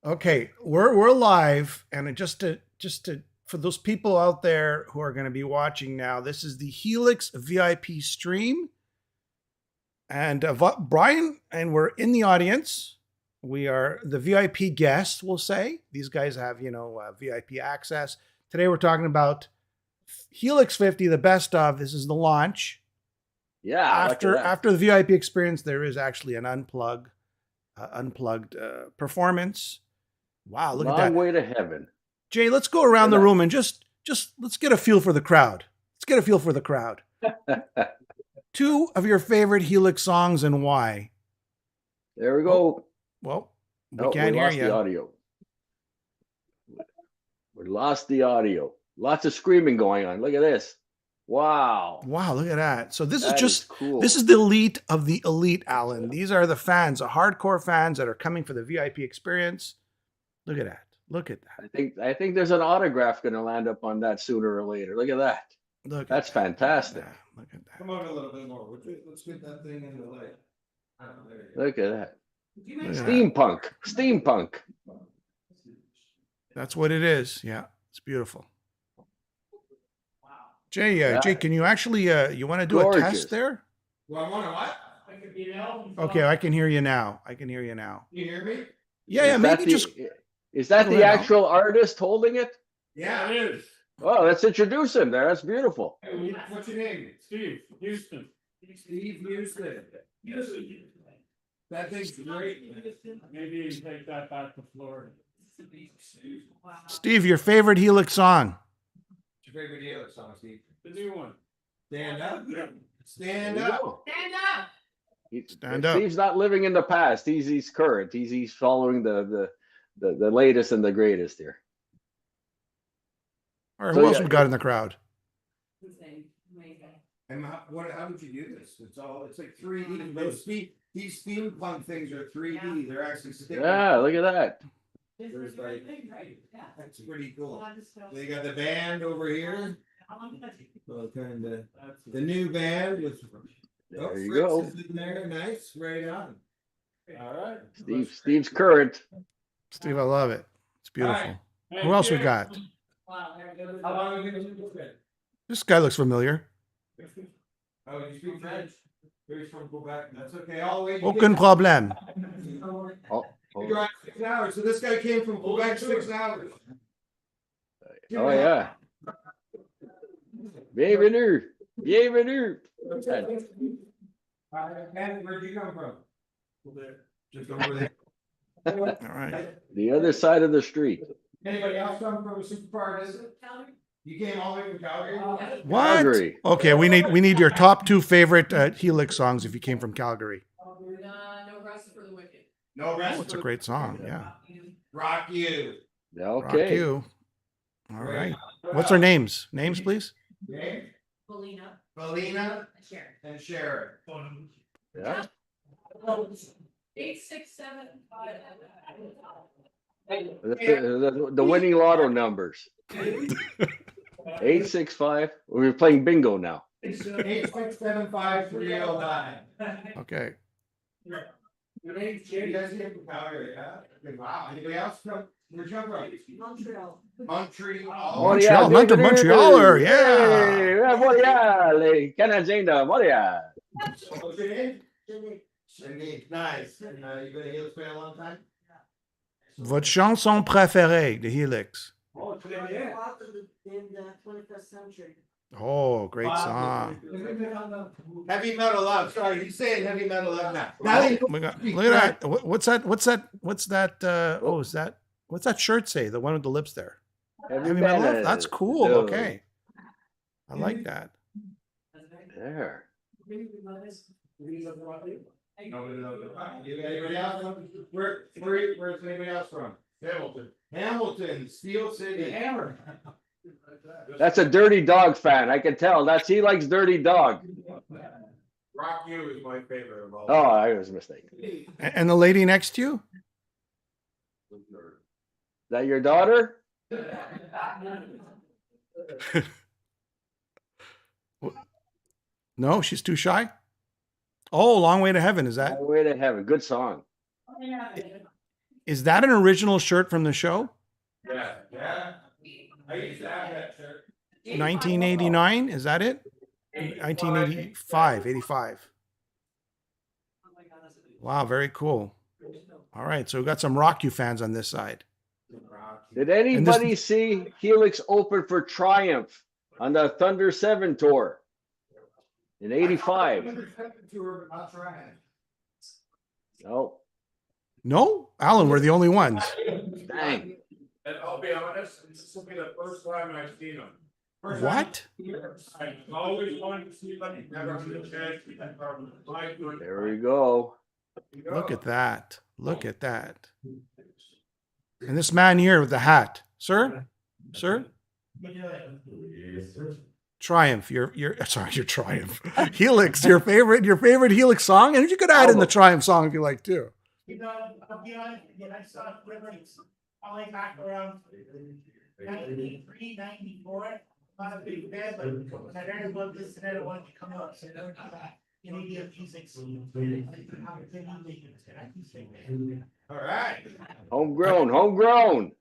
Okay, we're live, and just to for those people out there who are going to be watching now, this is the Helix VIP stream, and Brian and we're in the audience. We are the VIP guests. We'll say these guys have VIP access. Today we're talking about Helix 50, the best of. This is the launch. Yeah. After the VIP experience, there is actually an unplugged performance. Wow, look at that. Long way to heaven. Jay, let's go around the room and just let's get a feel for the crowd. Let's get a feel for the crowd. Two of your favorite Helix songs and why? There we go. Well, we can't hear you. The audio. We lost the audio. Lots of screaming going on. Look at this. Wow. Wow, look at that. So this That is just is cool. This is the elite of the elite, Alan. These are the fans, the hardcore fans that are coming for the VIP experience. Look at that. Look at that. I think there's an autograph going to land up on that sooner or later. Look at that. That's fantastic. Look at that. Come on a little bit more. Let's get that thing in the light. Look at that. Steampunk. That's what it is. Yeah, it's beautiful. Jay, Jay, can you actually you want to do a test there? Do I want to what? Okay, I can hear you now. Can you hear me? Yeah, maybe just. Is that the actual artist holding it? Yeah, it is. Oh, let's introduce him there. That's beautiful. Hey, what's your name? Steve Houston. Steve Houston. That thing's great. Maybe you take that back to Florida. Steve, your favorite Helix song? What's your favorite Helix song, Steve? The new one. Stand up. Stand up. Stand up. Steve's not living in the past. He's current. He's following the latest and the greatest here. All right, who else we got in the crowd? And how did you do this? It's like 3D. These steampunk things are 3D. They're actually sticking. Yeah, look at that. That's pretty cool. They got the band over here. Well, kind of the new band with there you go. In there. Nice, right on. All right. Steve's current. Steve, I love it. It's beautiful. Right. Who else we got? This guy looks familiar. Oh, you speak French? He's from Quebec. That's okay. All the way. Aucun problème. You drive 6 hours. So this guy came from Quebec 6 hours. Oh yeah. Bienvenue. Bienvenue. Where'd you come from? Just over there. All right. The other side of the street. Anybody else come from a super far distance? You came all the way from Calgary? What? Calgary. Okay, we need your top two favorite Helix songs if you came from Calgary. No Rest for the Wicked. No Rest. Oh, it's a great song. Yeah. Rock You. Okay. Rock You. All right. What's our names? Names, please. Name? Belina. Belina And Sharon. and Sharon. Yeah. 8, 6, 7, 5. The winning lotto numbers. 865. We're playing bingo now. 8675309. Okay. You guys came from Calgary, huh? Wow. Anybody else from? Where'd you come from? Montreal. Montreal. Montreal, Montrealer, yeah. Hey, Montreal, les Canadiens de Montréal. What's your name? Shanique. Nice. And you've been a Helix fan a long time? Votre chanson préférée de Helix? Oh, In the 21st century. Oh, great song. Heavy metal love. Sorry, he's saying heavy metal love now. Look at that. What's that? What's that? Oh, is that? What's that shirt say? The one with the lips there. Heavy metal love. That's cool. Okay. I like that. There. Anybody else? Where's anybody else from? Hamilton. Hamilton, Steel City. Hammer. That's a Dirty Dog fan. I can tell. He likes Dirty Dog. Rock You is my favorite of all. Oh, I was mistaken. And the lady next to you? Is that your daughter? No, she's too shy. Oh, Long Way to Heaven. Is that? Long Way to Heaven. Good song. Is that an original shirt from the show? Yeah, yeah. I used to have that shirt. 1989, is that it? 1985, 85. Wow, very cool. All right, so we've got some Rock You fans on this side. Did anybody see Helix open for Triumph on the Thunder 7 tour in 85? No. No? Alan, we're the only ones. Dang. And I'll be honest, this will be the first time I've seen them. What? I always wanted to see them, never had a chance. There we go. Look at that. Look at that. And this man here with the hat. Sir? Sir? Triumph. Your Triumph. Helix, your favorite Helix song? And you could add in the Triumph song if you like too. You know, I'll be honest, when I saw Helix, I like back around 93, 94. I'm not a big fan, but when I heard about this and I wanted to come up. So Canadian music. All right. Homegrown.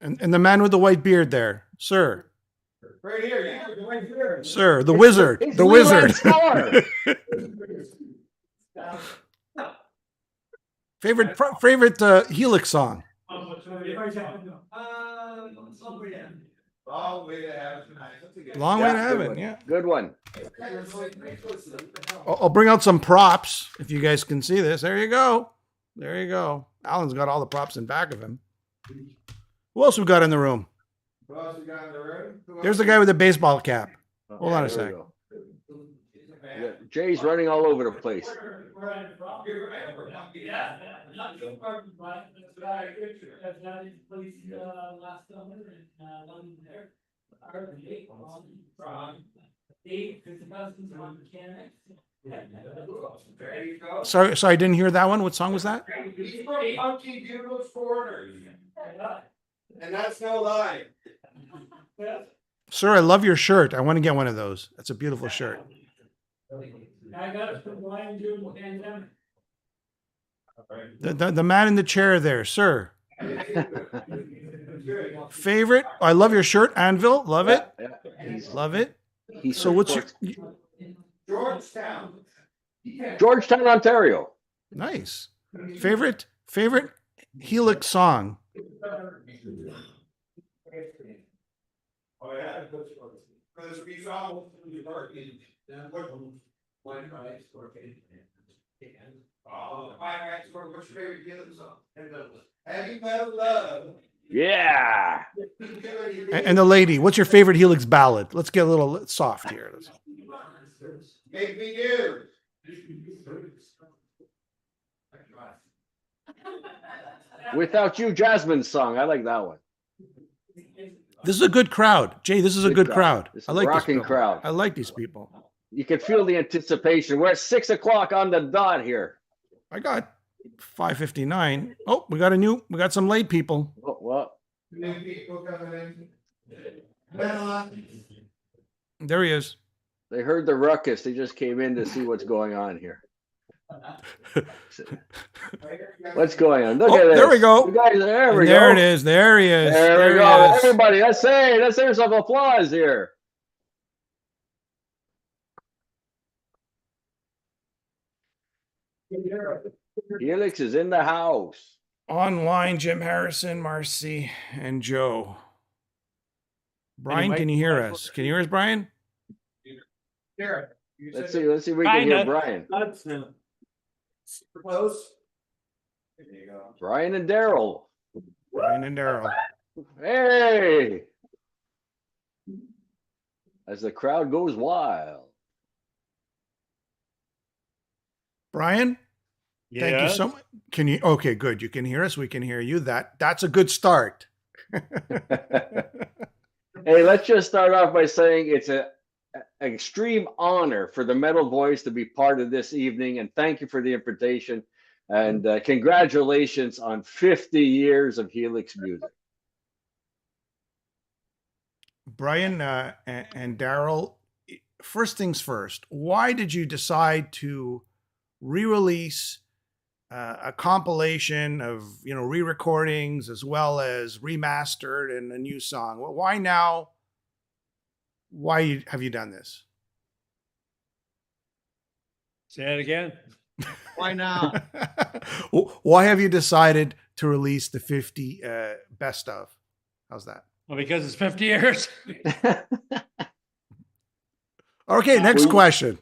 And the man with the white beard there. Sir. Right here, yeah, right here. Sir, the wizard. It's The Leland wizard. Sklar. favorite Helix song? Long way to have it tonight. That's a good one. Long way to Yeah, have good it. one. Yeah. Good one. I'll bring out some props if you guys can see this. There you go. There you go. Alan's got all the props in back of him. Who else we got in the room? Who else we got in the room? There's the guy with the baseball cap. Hold on a There we sec. go. Yeah, Jay's running all over the place. Sorry, I didn't hear that one. What song was that? Funky Bugles Foreigners. And that's no lie. Sir, I love your shirt. I want to get one of those. That's a beautiful shirt. I got it from Brian during the pandemic. The man in the chair there, sir. Favorite? I love your shirt, Anvil. Love it. Love it. So what's your Georgetown, Ontario. nice favorite Helix song? Oh, yeah. Because we saw what's your favorite Helix song? Heavy Metal Love. Yeah. And the lady, what's your favorite Helix ballad? Let's get a little soft here. Make me do. Without You, Jasmine's song. I like that one. This is a good crowd. Jay, this is a good crowd. It's I a like this rocking people. crowd. I like these people. You can feel the anticipation. We're at 6 o'clock on the dot here. I got 5:59. Oh, we got some late people. Oh, well, New people coming in. There he is. they heard the ruckus. They just came in to see what's going on here. What's going on? Look Oh, at this. there we go. You guys, there we And go. there it is. There he is. There we he go. is. Everybody, let's say some applause here. Helix is in the house. Online, Jim Harrison, Marcy, and Joe. Brian, can you hear us? Can you hear us, Brian? Let's see if we can hear Brian. Super close. There you go. Brian and Daryl. Brian and Daryl. Hey! As the crowd goes wild. Brian? Thank you so much. Can you? Okay, good. You can hear us. We can hear you. That's a good start. Hey, let's just start off by saying it's an extreme honor for the Metal Voice to be part of this evening, and thank you for the invitation. And congratulations on 50 years of Helix music. Brian and Daryl, first things first, why did you decide to re-release a compilation of, you know, re-recordings as well as remastered and a new song. Well, why now? Why have you done this? Say it again. Why now? Why have you decided to release the 50 best of? How's that? Well, because it's 50 years. Okay, next question.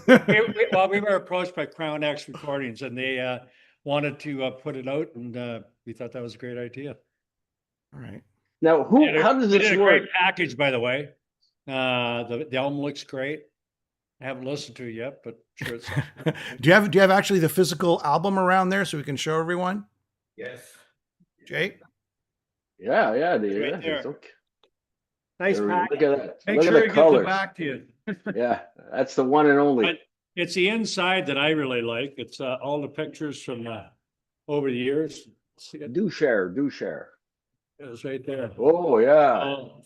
Well, we were approached by Crown X Recordings, and they wanted to put it out, and we thought that was a great idea. All right. Now, how does They this did a work? great package, by the way. The album looks great. I haven't listened to it yet, but sure it's. Do you have actually the physical album around there so we can show everyone? Yes. Jay? Yeah, yeah, Right there. it's okay. Nice There we go. package. Look at that. Make Look sure at it the gets it colors. back to you. Yeah, that's the one and only. But it's the inside that I really like. It's all the pictures from over the years. See it? Do share, do share. It's right there. Oh yeah. Oh.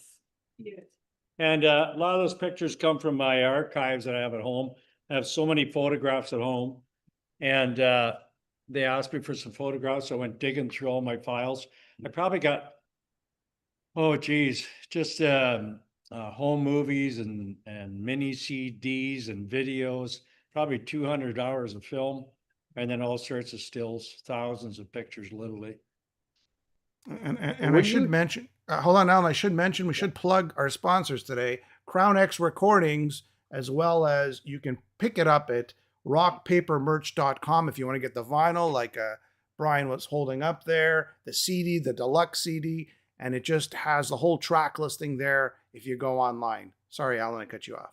And a lot of those pictures come from my archives that I have at home. I have so many photographs at home, and they asked me for some photographs. So I went digging through all my files. I probably got, oh geez, just home movies and mini CDs and videos, probably 200 hours of film, and then all sorts of stills, thousands of pictures, literally. And I should mention, hold on, Alan, I should mention, we should plug our sponsors today, Crown X Recordings, as well as you can pick it up at rockpapermerch.com if you want to get the vinyl, like Brian was holding up there, the CD, the deluxe CD, and it just has the whole track listing there if you go online. Sorry, Alan, I cut you off.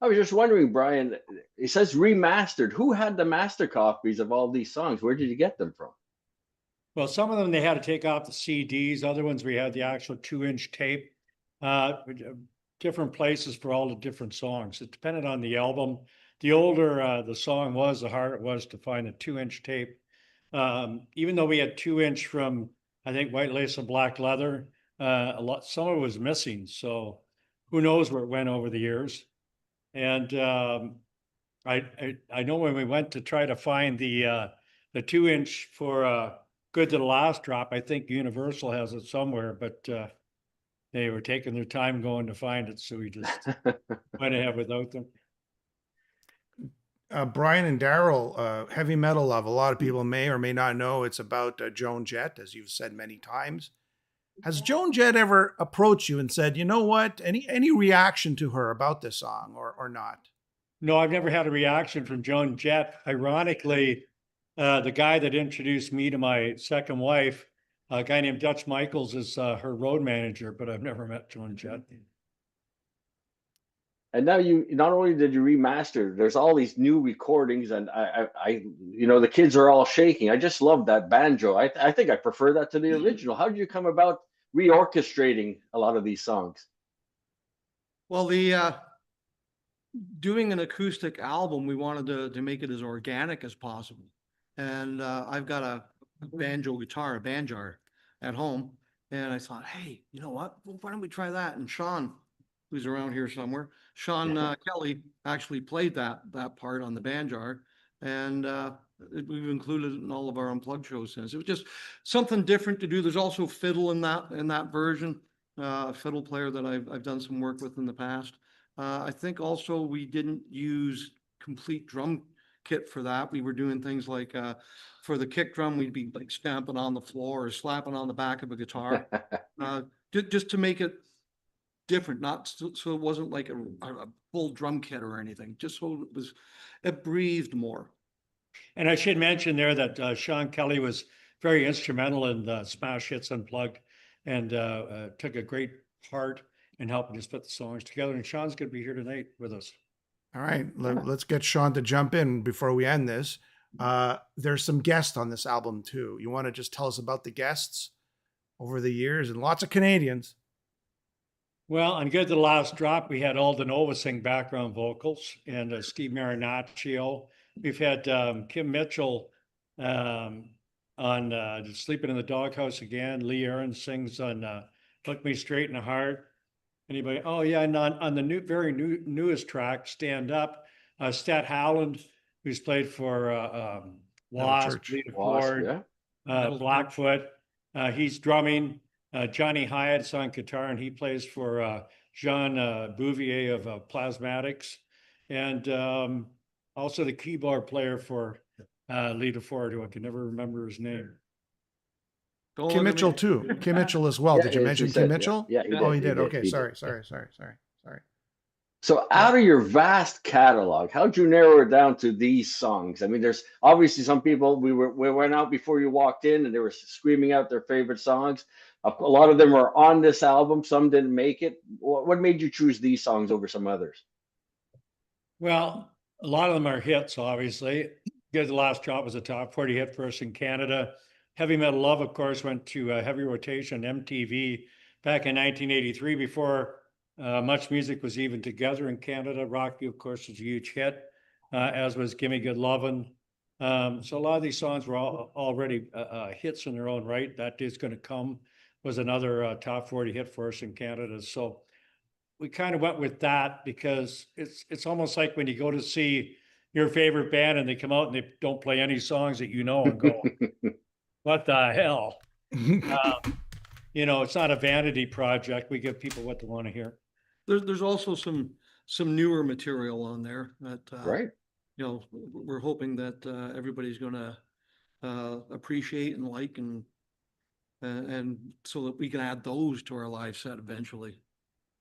I was just wondering, Brian, it says remastered. Who had the master copies of all these songs? Where did you get them from? Well, some of them they had to take off the CDs. Other ones we had the actual 2-inch tape. Different places for all the different songs. It depended on the album. The older the song was, the harder it was to find a 2-inch tape. Even though we had 2-inch from, I think, White Lace and Black Leather, some of it was missing. So who knows where it went over the years. And I know when we went to try to find the 2-inch for Good to the Last Drop, I think Universal has it somewhere, but they were taking their time going to find it, so we just went ahead without them. Brian and Daryl, Heavy Metal Love, a lot of people may or may not know it's about Joan Jett, as you've said many times. Has Joan Jett ever approached you and said, you know what, any reaction to her about this song or not? No, I've never had a reaction from Joan Jett. Ironically, the guy that introduced me to my second wife, a guy named Dutch Michaels, is her road manager, but I've never met Joan Jett. And now you not only did you remaster, there's all these new recordings, and I the kids are all shaking. I just love that banjo. I think I prefer that to the original. How did you come about reorchestrating a lot of these songs? Well, the doing an acoustic album, we wanted to make it as organic as possible. And I've got a banjo guitar, a banjar at home. And I thought, hey, you know what? Well, why don't we try that? And Sean, who's around here somewhere, Sean Kelly actually played that part on the banjar. And we've included it in all of our Unplugged shows since. It was just something different to do. There's also fiddle in that version, a fiddle player that I've done some work with in the past. I think also we didn't use complete drum kit for that. We were doing things like for the kick drum, we'd be like stamping on the floor or slapping on the back of a guitar, just to make it different, not so it wasn't like a full drum kit or anything, just so it breathed more. And I should mention there that Sean Kelly was very instrumental in Smash Hits Unplugged, and took a great part in helping us put the songs together. And Sean's going to be here tonight with us. All right, let's get Sean to jump in before we end this. There's some guests on this album too. You want to just tell us about the guests over the years, and lots of Canadians. Well, on Good to the Last Drop, we had Alden Nova sing background vocals, and Steve Marinaccio. We've had Kim Mitchell on Sleeping in the Doghouse Again. Lee Aarons sings on Look Me Straight in the Heart. Anybody? Oh yeah, and on the newest track, Stand Up, Stat Howland, who's played for Wasp, Church. Lita Wasp, Ford, yeah. Blackfoot. He's drumming. Johnny Hyatt's on guitar, and he plays for Jean Bouvier of Plasmatics, and also the keyboard player for Lita Ford, who I can never remember his name. Don't Kim look at Mitchell me. too. Kim Mitchell as well. Yeah, Did you he mention said, Kim yeah. Mitchell? Yeah, he Oh, did, he did. Okay, he sorry, did. sorry. So out of your vast catalog, how'd you narrow it down to these songs? I mean, there's obviously some people we went out before you walked in and they were screaming out their favorite songs. A lot of them are on this album. Some didn't make it. What made you choose these songs over some others? Well, a lot of them are hits, obviously. Good The Last Drop was a top 40 hit for us in Canada. Heavy Metal Love, of course, went to heavy rotation MTV back in 1983 before much music was even together in Canada. Rocky, of course, was a huge hit, as was Gimme Good Lovin'. So a lot of these songs were already hits in their own right. That Day's Gonna Come was another top 40 hit for us in Canada. So we kind of went with that because it's almost like when you go to see your favorite band and they come out and they don't play any songs that you know and go, what the hell? It's not a vanity project. We give people what they want to hear. There's also some newer material on there that, Right. we're hoping that everybody's gonna appreciate and like and so that we can add those to our live set eventually.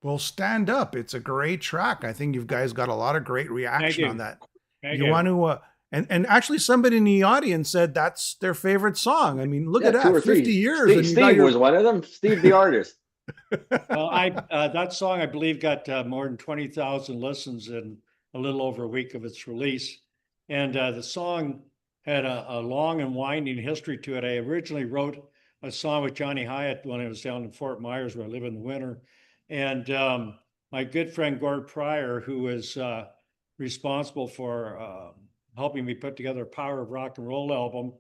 Well, Stand Up. It's a great track. I think you guys got a lot of great reaction you. on that. Thank You want to, and actually somebody in the audience said that's their favorite song. I mean, look Yeah, at two or that, three. 50 years. Steve, and you got Steve was one of them. Steve, the artist. Well, that song, I believe, got more than 20,000 listens in a little over a week of its release. And the song had a long and winding history to it. I originally wrote a song with Johnny Hyatt when I was down in Fort Myers, where I live in the winter. And my good friend Gord Pryor, who was responsible for helping me put together a Power of Rock and Roll album,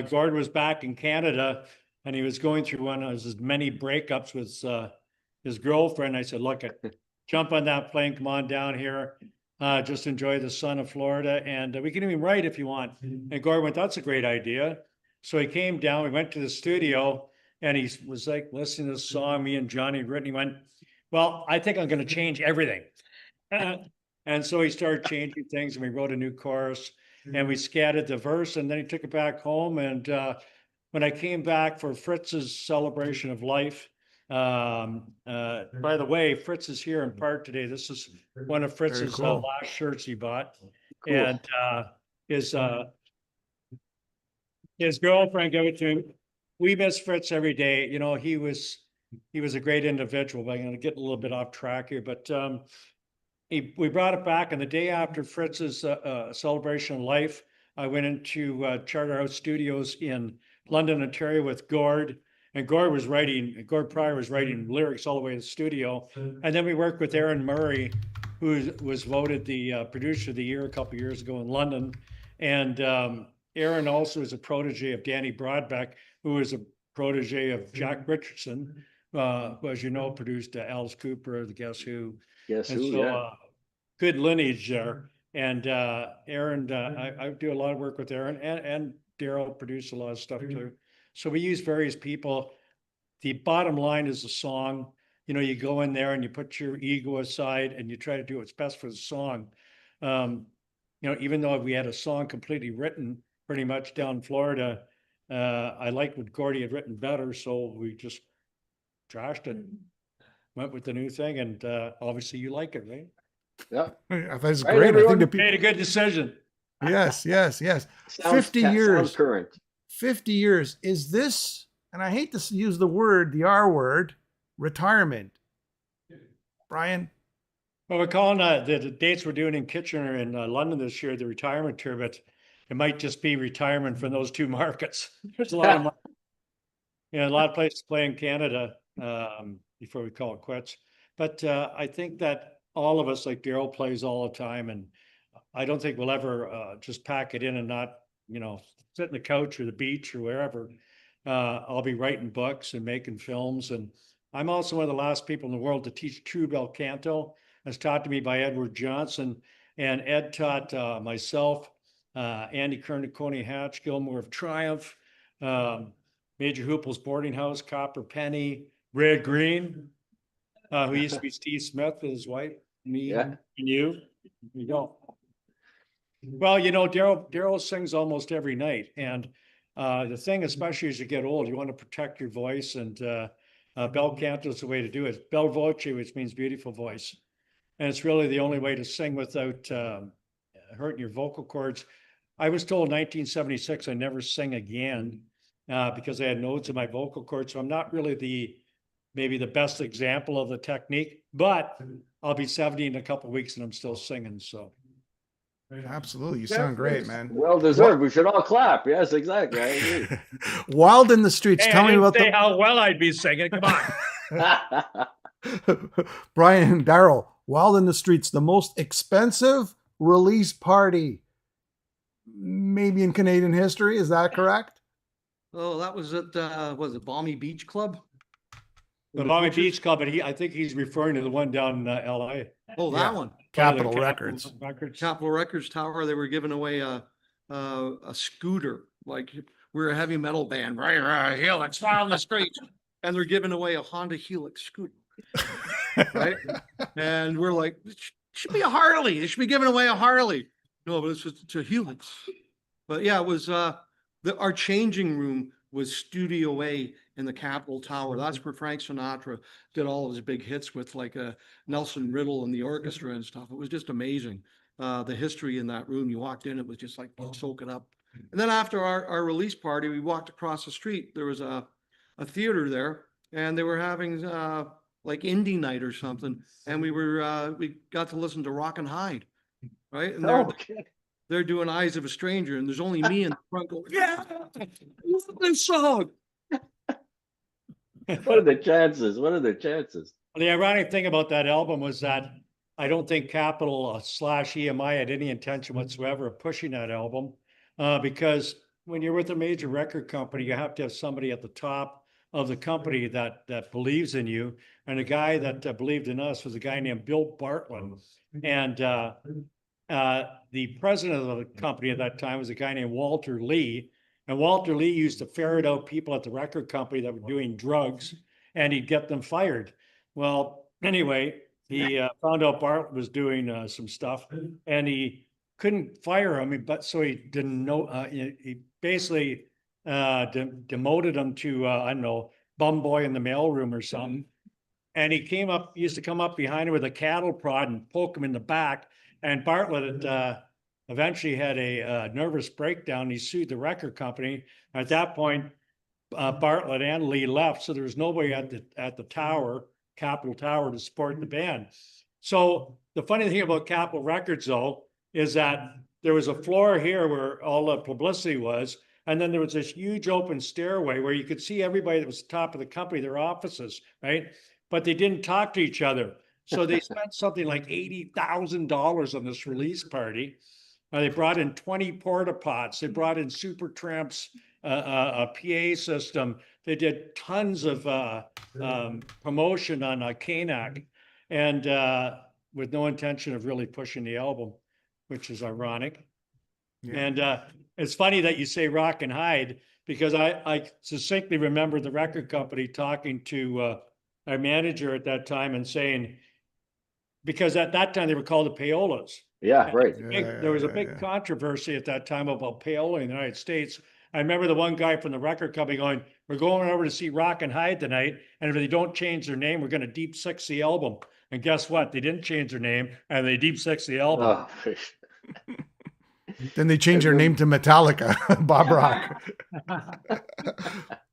Gord was back in Canada and he was going through one of his many breakups with his girlfriend. I said, look, jump on that plane, come on down here, just enjoy the sun of Florida, and we can even write if you want. And Gord went, that's a great idea. So he came down, we went to the studio, and he was like listening to the song me and Johnny had written. He went, well, I think I'm going to change everything. And so he started changing things, and we wrote a new chorus, and we scattered the verse, and then he took it back home. And when I came back for Fritz's celebration of life, by the way, Fritz is here in part today. This is one of Fritz's cool. last shirts he bought, Cool. and his girlfriend gave it to him. We miss Fritz every day. He was a great individual. But I'm going to get a little bit off track here, but we brought it back, and the day after Fritz's celebration of life, I went into Charterhouse Studios in London, Ontario with Gord, and Gord Pryor was writing lyrics all the way to the studio. And then we worked with Aaron Murray, who was voted the producer of the year a couple of years ago in London. And Aaron also is a protege of Danny Broadbeck, who is a protege of Jack Richardson, who, as you know, produced Alice Cooper, the Guess Who. Guess And who? so, Yeah. good lineage there. And Aaron, I do a lot of work with Aaron, and Daryl produced a lot of stuff too. So we use various people. The bottom line is the song. You go in there and you put your ego aside and you try to do what's best for the song. Even though we had a song completely written pretty much down in Florida, I liked what Gordy had written better, so we just trashed it, went with the new thing, and obviously you like it, right? Yeah. That's Right, great. I everyone? think the people. Made a good decision. Yes. Sounds 50 sounds years. current. 50 years. Is this, and I hate to use the R word, retirement? Brian? Well, we're calling the dates we're doing in Kitchener and London this year the retirement tour, but it might just be retirement from those two markets. There's a lot of a lot of places to play in Canada before we call it quits. But I think that all of us, like Daryl, plays all the time, and I don't think we'll ever just pack it in and not, sit on the couch or the beach or wherever. I'll be writing books and making films, and I'm also one of the last people in the world to teach true bel canto. It's taught to me by Edward Johnson, and Ed taught myself, Andy Kernaconi Hatch, Gilmore of Triumph, Major Hoople's Boarding House, Copper Penny, Red Green, who used to be Steve Smith with his wife, me, Yeah. and you. There you go. Well, you know, Daryl sings almost every night, and the thing, especially as you get old, you want to protect your voice, and bel canto is the way to do it. Bel voce, which means beautiful voice, and it's really the only way to sing without hurting your vocal cords. I was told in 1976 I never sing again because I had nodes in my vocal cords, so I'm not really maybe the best example of the technique, but I'll be 70 in a couple of weeks and I'm still singing, so. Absolutely. You sound great, man. Well deserved. We should all clap. Yes, exactly. I agree. Wild in the Streets. Hey, Tell I me didn't about say how well I'd be singing. Come on. Brian and Daryl. Wild in the Streets, the most expensive release party maybe in Canadian history. Is that correct? Oh, that was at, was it Balmy Beach Club? The Balmy Beach Club, but I think he's referring to the one down in LA. Oh, Yeah. that one. Capitol One of the Records. Capitol Records Tower. They were giving away a scooter. Like, we're a heavy metal band, right? Helix, on the streets. And they're giving away a Honda Helix scooter. Right? And we're like, it should be a Harley. They should be giving away a Harley. No, but it's a Helix. But yeah, it was our changing room was Studio A in the Capitol Tower. That's where Frank Sinatra did all of his big hits with, like Nelson Riddle and the orchestra and stuff. It was just amazing. The history in that room. You walked in, it was just like soak it up. And then after our release party, we walked across the street. There was a theater there, and they were having like indie night or something. And we got to listen to Rock and Hide, right? And they're doing Eyes of a Stranger, and there's only me in the front going, yeah, love this song. What are the chances? What are the chances? The ironic thing about that album was that I don't think Capitol / EMI had any intention whatsoever of pushing that album because when you're with a major record company, you have to have somebody at the top of the company that believes in you. And the guy that believed in us was a guy named Bill Bartlett. And the president of the company at that time was a guy named Walter Lee. And Walter Lee used to ferret out people at the record company that were doing drugs, and he'd get them fired. Well, anyway, he found out Bartlett was doing some stuff, and he couldn't fire him. But so he didn't know. He basically demoted him to I don't know, bum boy in the mailroom or something. And he used to come up behind him with a cattle prod and poke him in the back. And Bartlett eventually had a nervous breakdown. He sued the record company. At that point, Bartlett and Lee left, so there was nobody at the tower, Capitol Tower, to support the band. So the funny thing about Capitol Records, though, is that there was a floor here where all the publicity was, and then there was this huge open stairway where you could see everybody that was the top of the company, their offices, right? But they didn't talk to each other. So they spent something like $80,000 on this release party. They brought in 20 porta pots. They brought in Supertramp's a PA system. They did tons of promotion on KNAC, and with no intention of really pushing the album, which is ironic. Yeah. And it's funny that you say Rock and Hide, because I succinctly remember the record company talking to our manager at that time and saying, because at that time they were called the Payolas. Yeah, right. There was a big controversy at that time about payola in the United States. I remember the one guy from the record company going, "We're going over to see Rock and Hide tonight, and if they don't change their name, we're going to deep six the album." And guess what? They didn't change their name, and they deep six the album. Oh. Then they changed their name to Metallica, Bob Rock.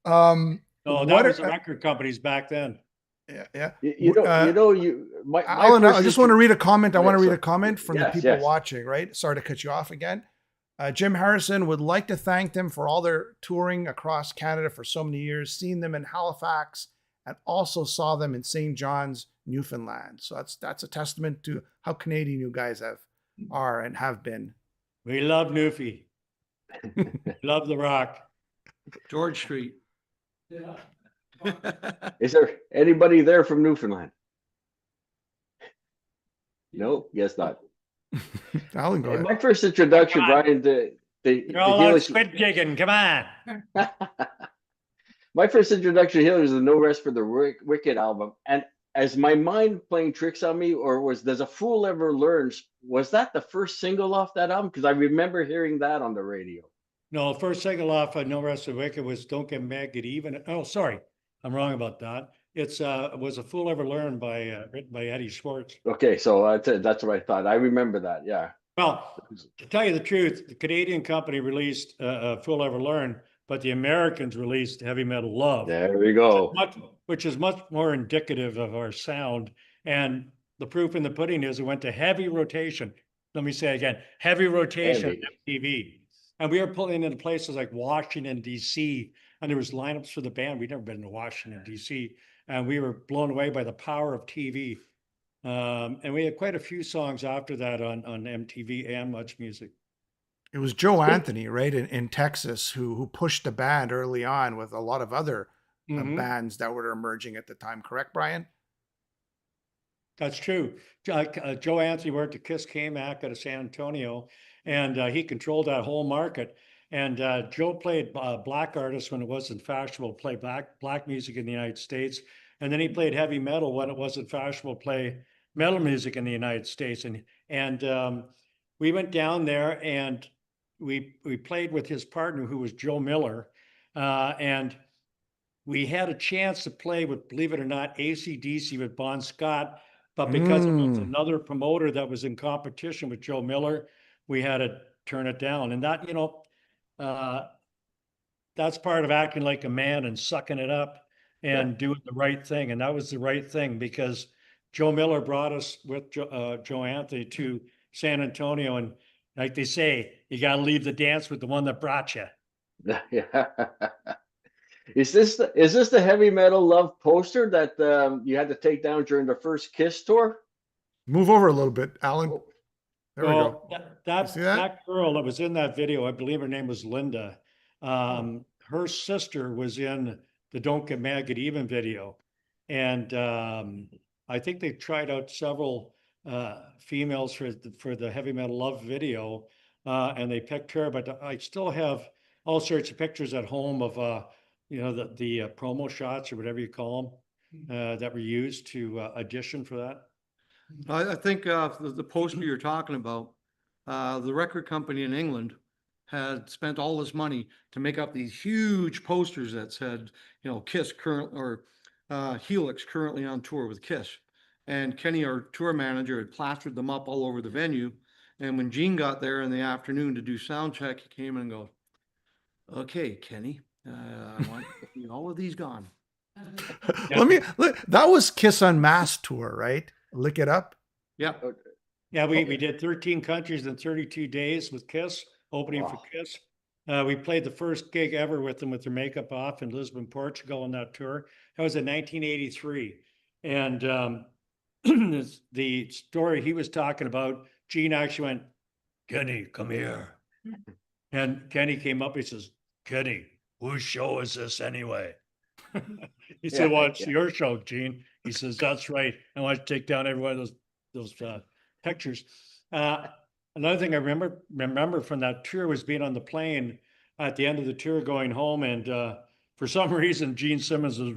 No, that was the record companies back then. Yeah. Alan, I just want to read a comment. I want to read a comment from the people yes. watching, right? Sorry to cut you off again. Jim Harrison would like to thank them for all their touring across Canada for so many years, seen them in Halifax, and also saw them in St. John's, Newfoundland. So that's a testament to how Canadian you guys are and have been. We love Newfie. Love the Rock. George Street. Yeah. Is there anybody there from Newfoundland? No, guess not. Alan, go ahead. My first introduction, Come on. Brian, the You're all out Helix. squid jigging. Come on. My first introduction to Helix was the No Rest for the Wicked album, and as my mind playing tricks on me, or was Does a Fool Ever Learn? Was that the first single off that album? Because I remember hearing that on the radio. No, first single off No Rest for the Wicked was Don't Get Mad, Get Even. Oh, sorry. I'm wrong about that. It's was A Fool Ever Learned by written by Eddie Schwartz. Okay, so that's what I thought. I remember that. Yeah. Well, to tell you the truth, the Canadian company released Fool Ever Learn, but the Americans released Heavy Metal Love. There we go. Which is much more indicative of our sound. And the proof in the pudding is it went to heavy rotation. Let me say again, heavy rotation on MTV. And we were pulling into places like Washington, D.C., and there was lineups for the band. We'd never been to Washington, D.C., and we were blown away by the power of TV. And we had quite a few songs after that on MTV and Much Music. It was Joe Anthony, right, in Texas, who pushed the band early on with a lot of other bands that were emerging at the time. Correct, Brian? That's true. Joe Anthony worked at Kiss K-Mac out of San Antonio, and he controlled that whole market. And Joe played black artists when it wasn't fashionable to play black music in the United States. And then he played heavy metal when it wasn't fashionable to play metal music in the United States. And we went down there and we played with his partner, who was Joe Miller. And we had a chance to play with, believe it or not, AC/DC with Bon Scott. But because it was another promoter that was in competition with Joe Miller, we had to turn it down. And that, that's part of acting like a man and sucking it up and doing the right thing. And that was the right thing, because Joe Miller brought us with Joe Anthony to San Antonio. And like they say, you got to leave the dance with the one that brought you. Yeah. Is this the Heavy Metal Love poster that you had to take down during the first Kiss tour? Move over a little bit, Alan. There we go. That girl that was in that video, I believe her name was Linda. Her sister was in the Don't Get Mad, Get Even video. And I think they tried out several females for the Heavy Metal Love video, and they picked her. But I still have all sorts of pictures at home of the promo shots or whatever you call them that were used to audition for that. I think the poster you're talking about, the record company in England had spent all this money to make up these huge posters that said, Kiss current or Helix currently on tour with Kiss. And Kenny, our tour manager, had plastered them up all over the venue. And when Gene got there in the afternoon to do sound check, he came in and goes, "Okay, Kenny, I want all of these gone." That was Kiss Unmasked tour, right? Lick It Up. Yeah. Yeah, we did 13 countries in 32 days with Kiss, opening for Kiss. We played the first gig ever with them with their makeup off in Lisbon, Portugal on that tour. That was in 1983. And the story he was talking about, Gene actually went, "Kenny, come here." And Kenny came up, he says, "Kenny, whose show is this anyway?" He said, "Well, it's your show, Gene." He says, "That's right. I want to take down every one of those pictures." Another thing I remember from that tour was being on the plane at the end of the tour going home. And for some reason, Gene Simmons was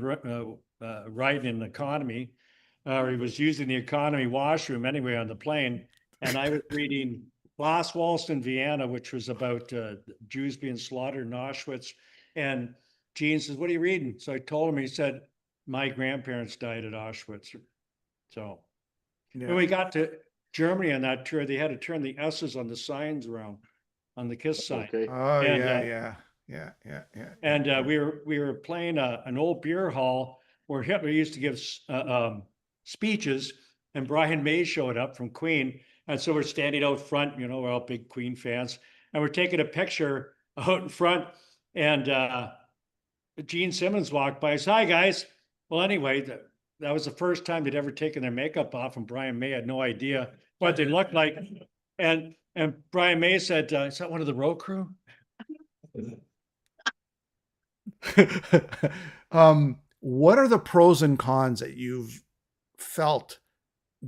riding in economy, or he was using the economy washroom anyway on the plane. And I was reading Last Waltz in Vienna, which was about Jews being slaughtered in Auschwitz. And Gene says, "What are you reading?" So I told him. He said, "My grandparents died at Auschwitz." So when we got to Germany on that tour, they had to turn the S's on the signs around on the Kiss sign. Okay. Oh, And, yeah. And we were playing an old beer hall where Hitler used to give speeches, and Brian May showed up from Queen. And so we're standing out front, we're all big Queen fans, and we're taking a picture out in front. And Gene Simmons walked by. Says, "Hi, guys." Well, anyway, that was the first time they'd ever taken their makeup off, and Brian May had no idea what they looked like. And Brian May said, "Is that one of the road crew?" What are the pros and cons that you've felt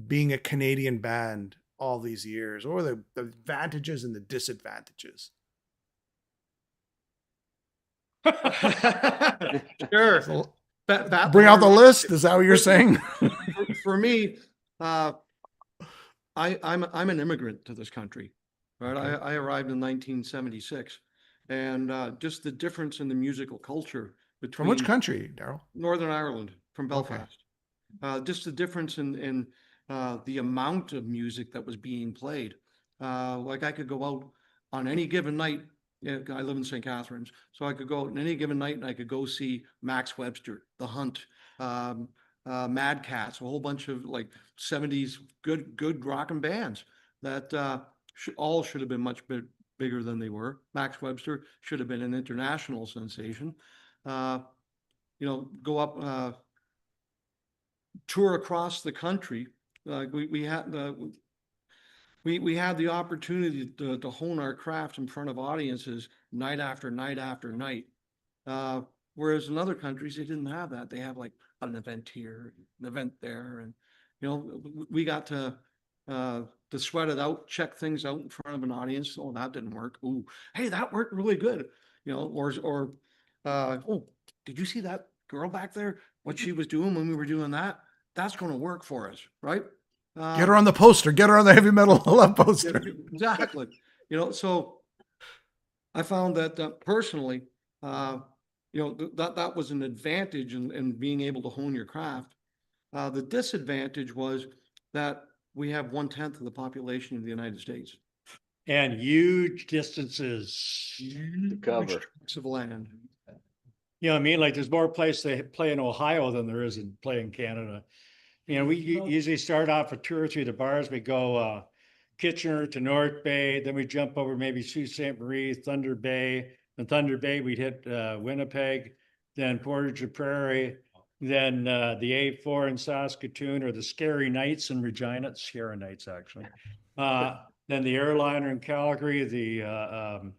being a Canadian band all these years? What were the advantages and the disadvantages? Sure. So, That bring was out the our- list. Is that what you're saying? For me, I'm an immigrant to this country, right? Okay. I arrived in 1976, and just the difference in the musical culture between From which country, Daryl? Northern Ireland, from Okay. Belfast. Just the difference in the amount of music that was being played. Like I could go out on any given night. Yeah, I live in St. Catharines, so I could go out on any given night and I could go see Max Webster, The Hunt, Mad Cats, a whole bunch of like 70s good rockin' bands that all should have been much bigger than they were. Max Webster should have been an international sensation. Go up, tour across the country. We had the opportunity to hone our craft in front of audiences night after night after night. Whereas in other countries, they didn't have that. They have like an event here, an event there, and we got to sweat it out, check things out in front of an audience. Oh, that didn't work. Ooh, hey, that worked really good. Oh, did you see that girl back there? What she was doing when we were doing that? That's going to work for us, right? Get her on the poster. Get her on the heavy metal love poster. Exactly. So I found that personally, that was an advantage in being able to hone your craft. The disadvantage was that we have 1/10 of the population of the United States. And huge distances. To cover. Huge tracts of land. You know what I mean? Like there's more places they play in Ohio than there is in play in Canada. We usually start off a tour through the bars. We go Kitchener to North Bay, then we jump over maybe Sault Ste. Marie, Thunder Bay. In Thunder Bay, we'd hit Winnipeg, then Portage la Prairie, then the A4 in Saskatoon, or the Scary Nights in Regina. It's Sierra Nights, actually. Then the Airliner in Calgary, the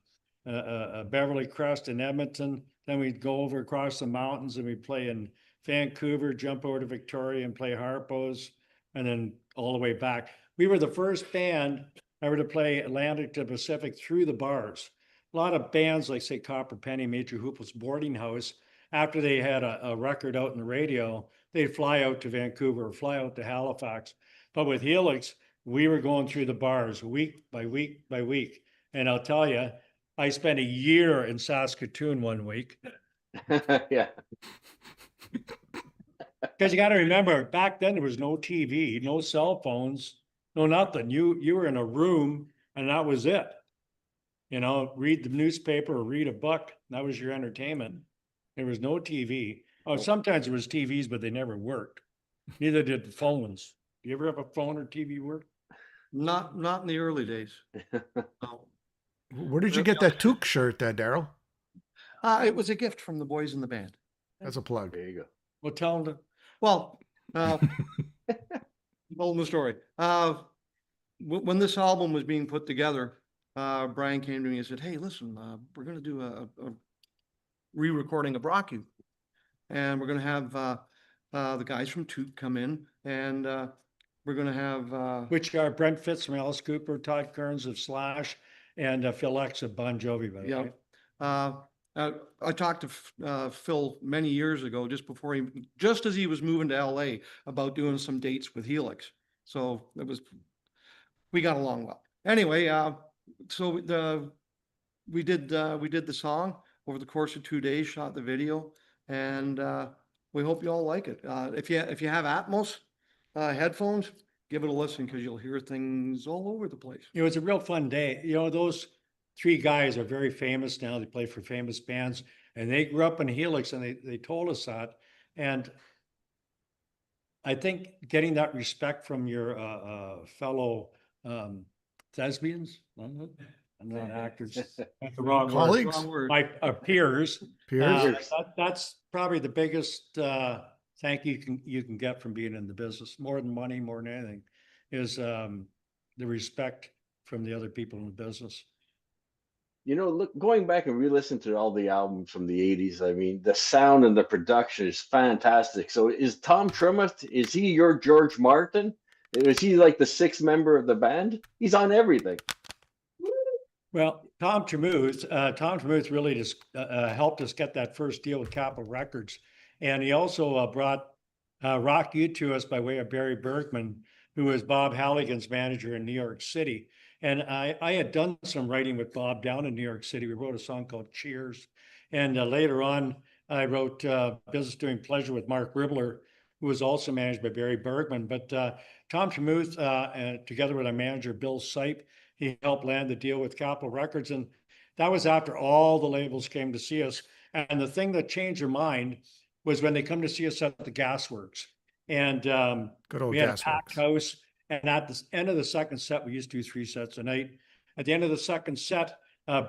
Beverly Crest in Edmonton. Then we'd go over across the mountains and we'd play in Vancouver, jump over to Victoria and play harpos, and then all the way back. We were the first band ever to play Atlantic to Pacific through the bars. A lot of bands like, say, Copper Penny, Major Hoople's Boarding House, after they had a record out in the radio, they'd fly out to Vancouver or fly out to Halifax. But with Helix, we were going through the bars week by week by week. And I'll tell you, I spent a year in Saskatoon one week. Yeah. Because you got to remember, back then there was no TV, no cell phones, no nothing. You were in a room and that was it. Read the newspaper or read a book. That was your entertainment. There was no TV. Oh, sometimes there was TVs, but they never worked. Neither did the phones. Do you ever have a phone or TV work? Not in the early days. No. Where did you get that toque shirt, Daryl? It was a gift from the boys in the band. As a plug. There you go. Well, tell them to. Well, tell them the story. When this album was being put together, Brian came to me and said, "Hey, listen, we're going to do a re-recording of Rock You, and we're going to have the guys from Toot come in, and we're going to have Which are Brent Fitz from Alice Cooper, Todd Kearns of Slash, and Phil X of Bon Jovi. By the way. I talked to Phil many years ago, just as he was moving to LA, about doing some dates with Helix. So we got along well. Anyway, so we did the song over the course of 2 days, shot the video, and we hope you all like it. If you have Atmos headphones, give it a listen because you'll hear things all over the place. It was a real fun day. Those three guys are very famous now. They play for famous bands, and they grew up in Helix, and they told us that. And I think getting that respect from your fellow thespians, I'm not actors, that's the wrong Colleagues? Wrong word. my peers. Peers? That's probably the biggest thank you can get from being in the business, more than money, more than anything, is the respect from the other people in the business. Look, going back and re-listen to all the albums from the 80s, I mean, the sound and the production is fantastic. So is Tom Trummett, is he your George Martin? Is he like the sixth member of the band? He's on everything. Well, Tom Tremuth really just helped us get that first deal with Capitol Records. And he also brought Rock You to us by way of Barry Bergman, who was Bob Halligan's manager in New York City. And I had done some writing with Bob down in New York City. We wrote a song called Cheers. And later on, I wrote Business Doing Pleasure with Mark Ribbler, who was also managed by Barry Bergman. But Tom Tremuth, together with our manager, Bill Sipe, he helped land the deal with Capitol Records. And that was after all the labels came to see us. And the thing that changed their mind was when they come to see us at the Gasworks. And Good old we had a Gasworks. packed house. And at the end of the second set, we used to do 3 sets a night. At the end of the second set,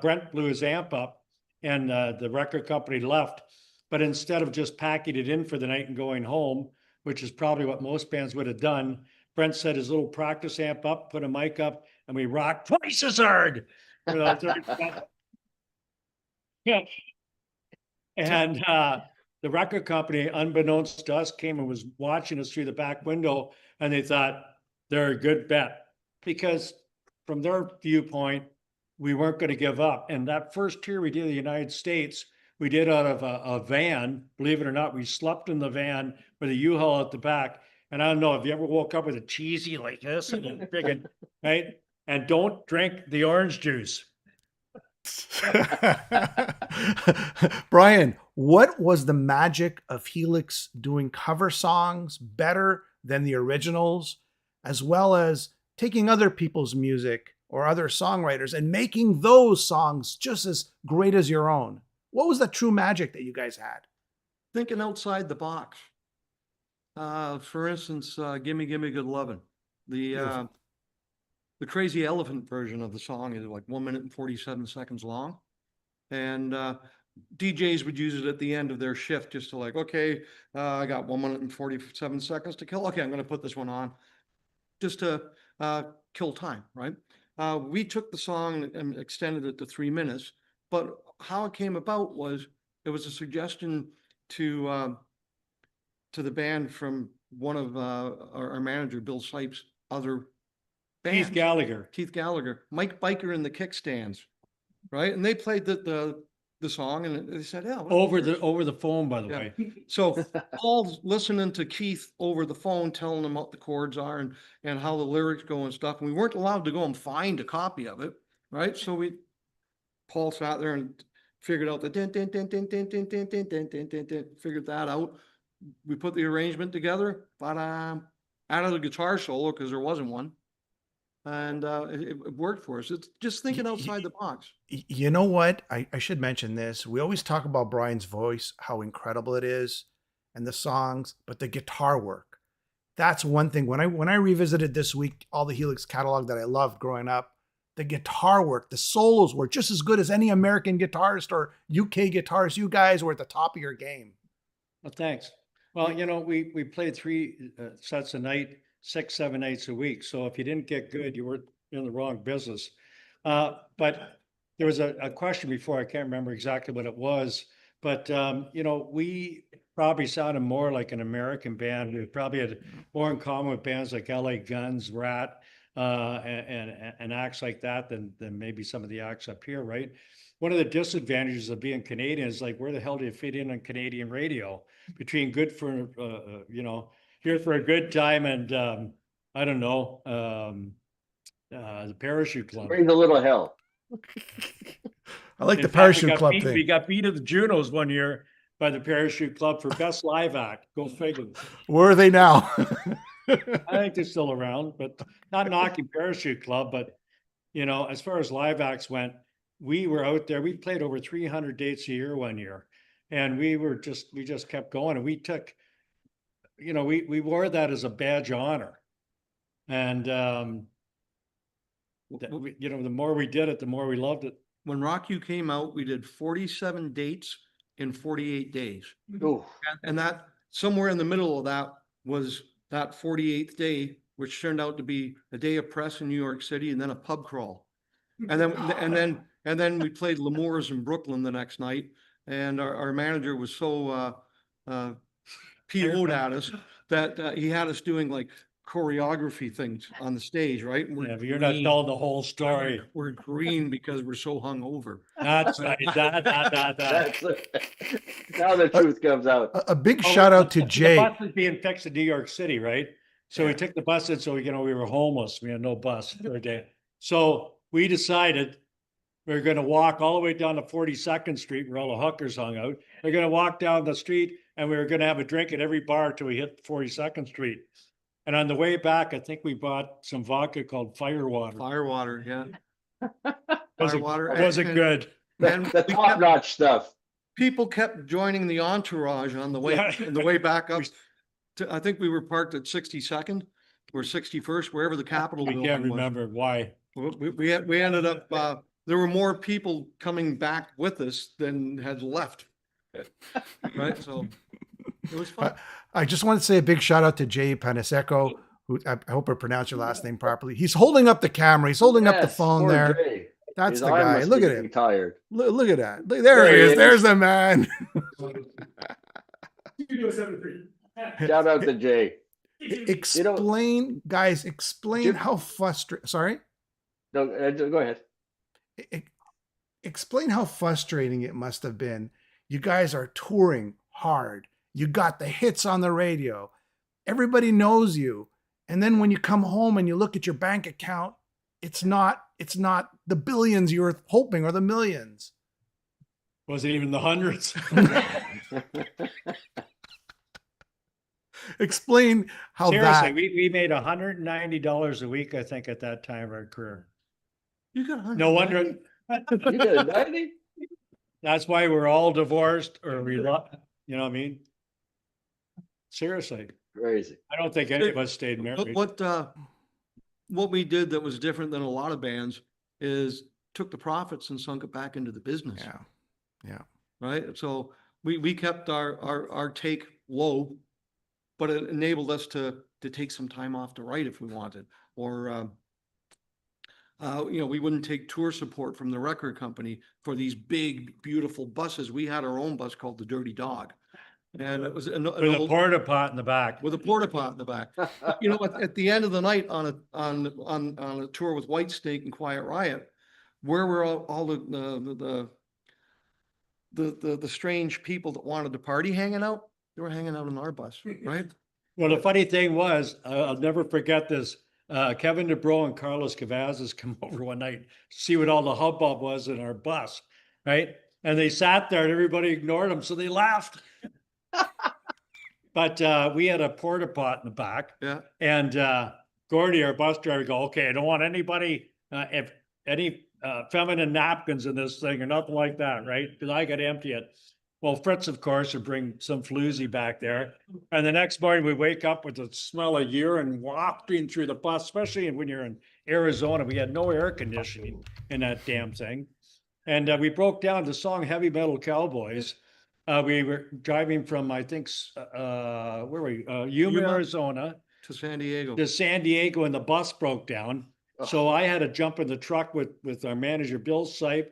Brent blew his amp up and the record company left. But instead of just packing it in for the night and going home, which is probably what most bands would have done, Brent set his little practice amp up, put a mic up, and we rocked twice as hard. Yeah. And the record company, unbeknownst to us, came and was watching us through the back window, and they thought they're a good bet because from their viewpoint, we weren't going to give up. And that first tour we did in the United States, we did out of a van. Believe it or not, we slept in the van with a U-Haul at the back. And I don't know if you ever woke up with a cheesy like this and thinking, right? And don't drink the orange juice. Brian, what was the magic of Helix doing cover songs better than the originals, as well as taking other people's music or other songwriters and making those songs just as great as your own? What was the true magic that you guys had? Thinking outside the box. For instance, Gimme Gimme Good Lovin'. The Crazy Elephant version of the song is like 1 minute and 47 seconds long. And DJs would use it at the end of their shift just to like, okay, I got 1 minute and 47 seconds to kill. Okay, I'm going to put this one on just to kill time, right? We took the song and extended it to 3 minutes, but how it came about was it was a suggestion to the band from one of our manager, Bill Sipe's other bands. Keith Gallagher, Mike Biker and the Kickstands, right? And they played the song, and they said, "Yeah." Over the phone, by the way. So Paul's listening to Keith over the phone, telling him what the chords are and how the lyrics go and stuff. And we weren't allowed to go and find a copy of it, right? So Paul sat there and figured out the din din din din din din din din din din din din. Figured that out. We put the arrangement together, but added a guitar solo because there wasn't one. And it worked for us. It's just thinking outside the box. You know what? I should mention this. We always talk about Brian's voice, how incredible it is, and the songs, but the guitar work. That's one thing. When I revisited this week all the Helix catalog that I loved growing up, the guitar work, the solos were just as good as any American guitarist or UK guitarist. You guys were at the top of your game. Well, thanks. Well, we played 3 sets a night, 6, 7 nights a week. So if you didn't get good, you were in the wrong business. But there was a question before, I can't remember exactly what it was, but we probably sounded more like an American band. We probably had more in common with bands like LA Guns, Rat, and acts like that than maybe some of the acts up here, right? One of the disadvantages of being Canadian is like, where the hell do you fit in on Canadian radio? Between good for, here for a good time and I don't know, the Parachute Club. Bring the little hell. I like the Parachute Club thing. We got beat at the Junos one year by the Parachute Club for best live act. Go figure. Where are they now? I think they're still around, but not knocking Parachute Club. But as far as live acts went, we were out there. We played over 300 dates a year one year, and we just kept going. And we took, we wore that as a badge of honor. And the more we did it, the more we loved it. When Rock You came out, we did 47 dates in 48 days. Ooh. And that somewhere in the middle of that was that 48th day, which turned out to be a day of press in New York City and then a pub crawl. And then we played L'Amour's in Brooklyn the next night. And our manager was so PO'd at us that he had us doing like choreography things on the stage, right? And we're Yeah, but you're not green. telling the whole story. We're green because we're so hungover. That's right. That. That's now the truth comes out. A big Oh, shout out to the Jay. bus was being fixed in New York City, right? So we Yeah. took the bus in, so we were homeless. We had no bus for a day. So we decided we were gonna walk all the way down to 42nd Street where all the hookers hung out. We're gonna walk down the street and we were gonna have a drink at every bar till we hit 42nd Street. And on the way back, I think we bought some vodka called Firewater. Firewater, yeah. Wasn't- Firewater. Wasn't good. And The we top kept- notch stuff. people kept joining the entourage on the way, Yeah. on the way back up. I think we were parked at 62nd or 61st, wherever the Capitol We can't building was. remember why. We ended up, there were more people coming back with us than had left. Right, so it was fun. I just want to say a big shout out to Jay Panisecco, who I hope I pronounced your last name properly. He's holding up the camera. He's holding up the Yes, phone poor there. Jay. That's His the arm guy. must Look be at him. Tired. Look at that. There There he he is. is. There's the man. Shout out to Jay. Explain, guys, explain Jim- how frustrating. Sorry? No, go ahead. Explain how frustrating it must have been. You guys are touring hard. You got the hits on the radio. Everybody knows you. And then when you come home and you look at your bank account, it's not the billions you were hoping or the millions. Wasn't even the hundreds. Explain how Seriously, that. we made $190 a week, I think, at that time of our career. You got 100. No wonder, You got a 90? that's why we're all divorced or you know what I mean? Seriously, Crazy. I don't think any of us stayed But married. what we did that was different than a lot of bands is took the profits and sunk it back into the business. Yeah. Right? So we kept our take low, but it enabled us to take some time off to write if we wanted, or we wouldn't take tour support from the record company for these big, beautiful buses. We had our own bus called the Dirty Dog. And it was an With a old- porta pot in the back. with a porta pot in the back. You know, at the end of the night on a tour with Whitesnake and Quiet Riot, where were all the strange people that wanted to party hanging out? They were hanging out on our bus, right? Well, the funny thing was, I'll never forget this. Kevin DeBro and Carlos Cavazos come over one night, to see what all the hubbub was in our bus, right? And they sat there and everybody ignored them, so they laughed. But we had a porta pot in the back. Yeah. And Gordy, our bus driver, go, okay, I don't want anybody, if any feminine napkins in this thing or nothing like that, right? Because I got to empty it. Well, Fritz, of course, would bring some floozy back there. And the next morning we wake up with the smell of urine wafting through the bus, especially when you're in Arizona. We had no air conditioning in that damn thing. And we broke down the song Heavy Metal Cowboys. We were driving from, I think, where were we? Yuma, Yuma. Arizona To San Diego. to San Diego, and the bus broke down. So I had to jump in the truck with our manager, Bill Sipe,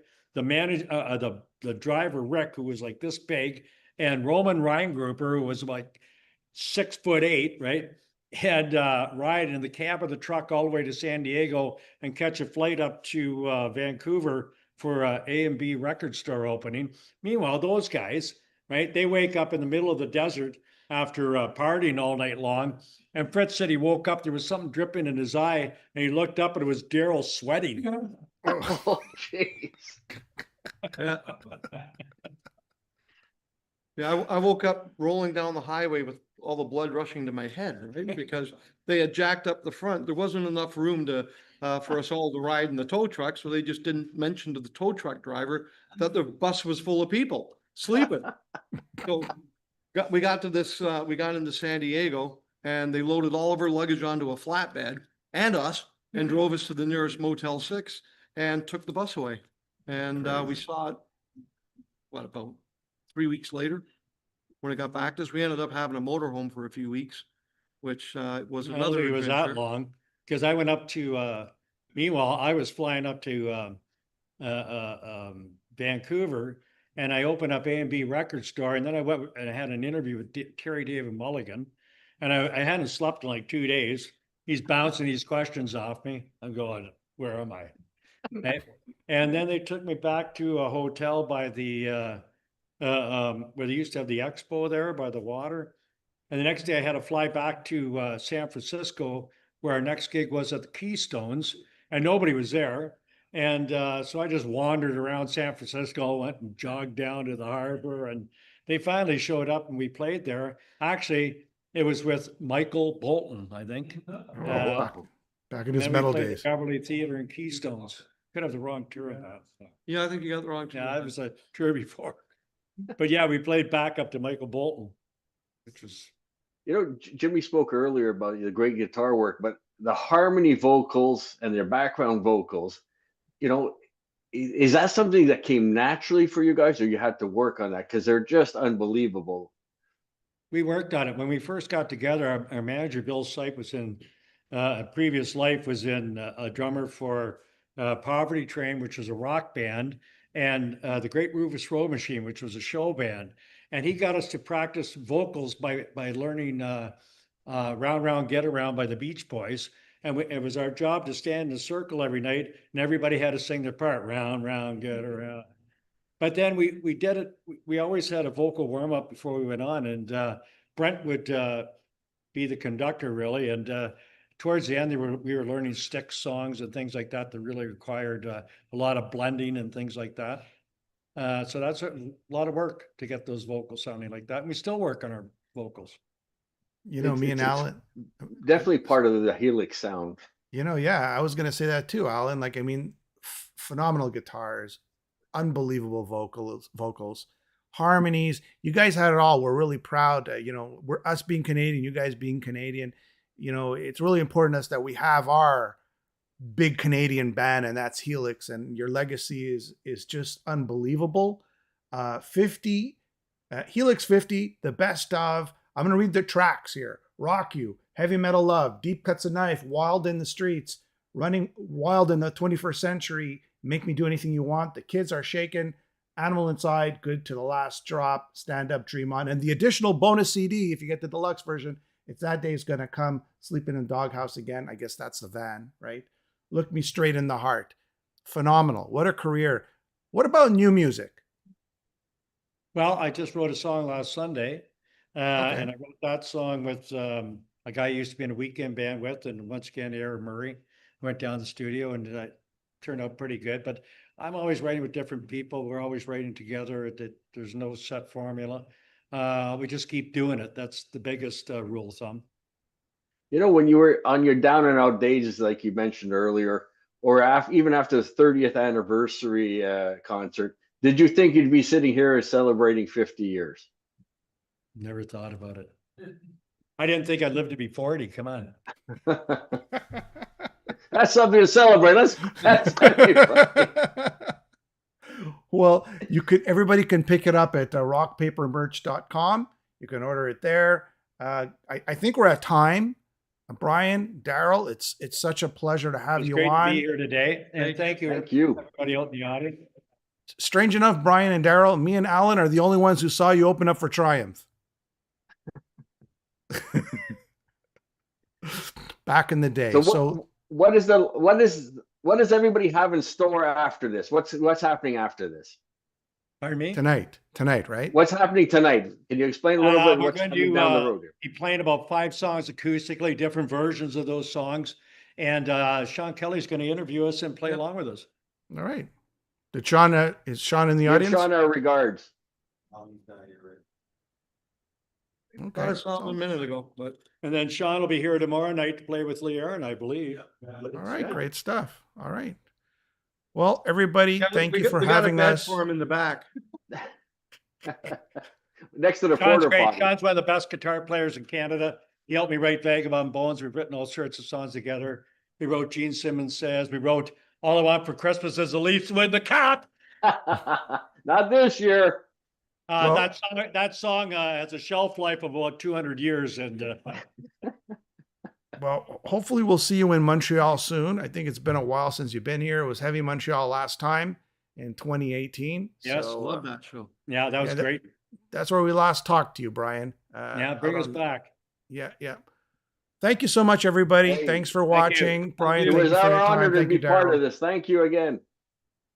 the driver, Rick, who was like this big, and Roman Reingruber, who was like 6'8", right? Had ride in the cab of the truck all the way to San Diego and catch a flight up to Vancouver for a A&B record store opening. Meanwhile, those guys, right? They wake up in the middle of the desert after partying all night long. And Fritz said he woke up, there was something dripping in his eye, and he looked up and it was Daryl sweating. Oh, jeez. Yeah. Yeah, I woke up rolling down the highway with all the blood rushing to my head, right? Because they had jacked up the front. There wasn't enough room for us all to ride in the tow truck, so they just didn't mention to the tow truck driver that the bus was full of people sleeping. So we got into San Diego, and they loaded all of our luggage onto a flatbed and us, and drove us to the nearest Motel 6 and took the bus away. And we saw it, about 3 weeks later, when it got back to us. We ended up having a motorhome for a few weeks, which was I don't another think it was that adventure. long, because I went up to, meanwhile, I was flying up to Vancouver, and I opened up A&B Record Store, and then I went and I had an interview with Terry David Mulligan, and I hadn't slept in like 2 days, he's bouncing these questions off me. I'm going, where am I? Right? And then they took me back to a hotel by the, where they used to have the expo there by the water. And the next day I had to fly back to San Francisco, where our next gig was at the Keystones, and nobody was there. And so I just wandered around San Francisco, went and jogged down to the harbor, and they finally showed up and we played there. Actually, it was with Michael Bolton, I think. Back in his Then we metal played days. the Beverly Theater in Keystones. Could have the wrong tour of that. So. Yeah, I think you got the wrong. Yeah, it was a tour before. But yeah, we played back up to Michael Bolton, which was. You know, Jimmy spoke earlier about the great guitar work, but the harmony vocals and their background vocals, you know, is that something that came naturally for you guys, or you had to work on that? Because they're just unbelievable. We worked on it when we first got together. Our manager Bill Sipe was in a previous life was in a drummer for Poverty Train, which was a rock band, and the Great Rufus Road Machine, which was a show band. And he got us to practice vocals by learning "Round Round Get Around" by the Beach Boys. And it was our job to stand in a circle every night, and everybody had to sing their part, "Round Round Get Around." But then we did it. We always had a vocal warm up before we went on, and Brent would be the conductor really. And towards the end, we were learning Styx songs and things like that really required a lot of blending and things like that. So that's a lot of work to get those vocals sounding like that. And we still work on our vocals. You know, me and Alan. Definitely part of the Helix sound. You know, yeah, I was going to say that too, Alan. Like, I mean, phenomenal guitars, unbelievable vocals, harmonies. You guys had it all. We're really proud. You know, we're us being Canadian, you guys being Canadian. You know, it's really important to us that we have our big Canadian band, and that's Helix. And your legacy is just unbelievable. 50, Helix 50, the best of. I'm going to read the tracks here. Rock You, Heavy Metal Love, Deep Cuts a Knife, Wild in the Streets, Running Wild in the 21st Century, Make Me Do Anything You Want, The Kids Are Shaken, Animal Inside, Good to the Last Drop, Stand Up, Dream On, and the additional bonus CD, if you get the deluxe version, It's That Day's Gonna Come, Sleeping in Doghouse Again. I guess that's the van, right? Look Me Straight in the Heart. Phenomenal. What a career. What about new music? Well, I just wrote a song last Sunday. And I wrote that song with a guy I used to be in a weekend band with, and once again, Aaron Murray. Went down to the studio, and it turned out pretty good. But I'm always writing with different people. We're always writing together. There's no set formula. We just keep doing it. That's the biggest rule of thumb. You know, when you were on your down and out days, like you mentioned earlier, or even after the 30th anniversary concert, did you think you'd be sitting here celebrating 50 years? Never thought about it. I didn't think I'd live to be 40. Come on. That's something to celebrate. That's Well, everybody can pick it up at rockpapermerch.com. You can order it there. I think we're at time. Brian, Daryl, it's such a pleasure to have you great on. to be here today. And thank you. Thank you. Everybody out in the audience. Strange enough, Brian and Daryl, me and Alan are the only ones who saw you open up for Triumph. Back in the day. So what does everybody have in store after this? What's happening after this? Pardon me? Tonight, right? What's happening tonight? Can you explain a little bit We're what's going coming to down the road here? be playing about 5 songs acoustically, different versions of those songs. And Sean Kelly's going to interview us and play along with us. All right. Is Sean in the Give audience? Sean our regards. Okay. I saw him a minute ago, but And then Sean will be here tomorrow night to play with Lee Aaron, I believe. All right, great stuff. All right. Well, everybody, thank you for we got a having bed us. for him in the back. Next to the Sean's porta great. potty. Sean's one of the best guitar players in Canada. He helped me write Vagabond Bones. We've written all sorts of songs together. We wrote Gene Simmons Says. We wrote All I Want for Christmas is the Leafs Win the Cup. Not this year. That song has a shelf life of about 200 years. And Well, hopefully we'll see you in Montreal soon. I think it's been a while since you've been here. It was Heavy Montreal last time in 2018. Yes, So, Love that show. yeah, that was great. that's where we last talked to you, Brian. Yeah, bring us back. Yeah. Thank you so much, everybody. Hey, Thanks for thank you. watching. Brian, It thank was you for our your honor time. to Thank be you, part Daryl. of this. Thank you again.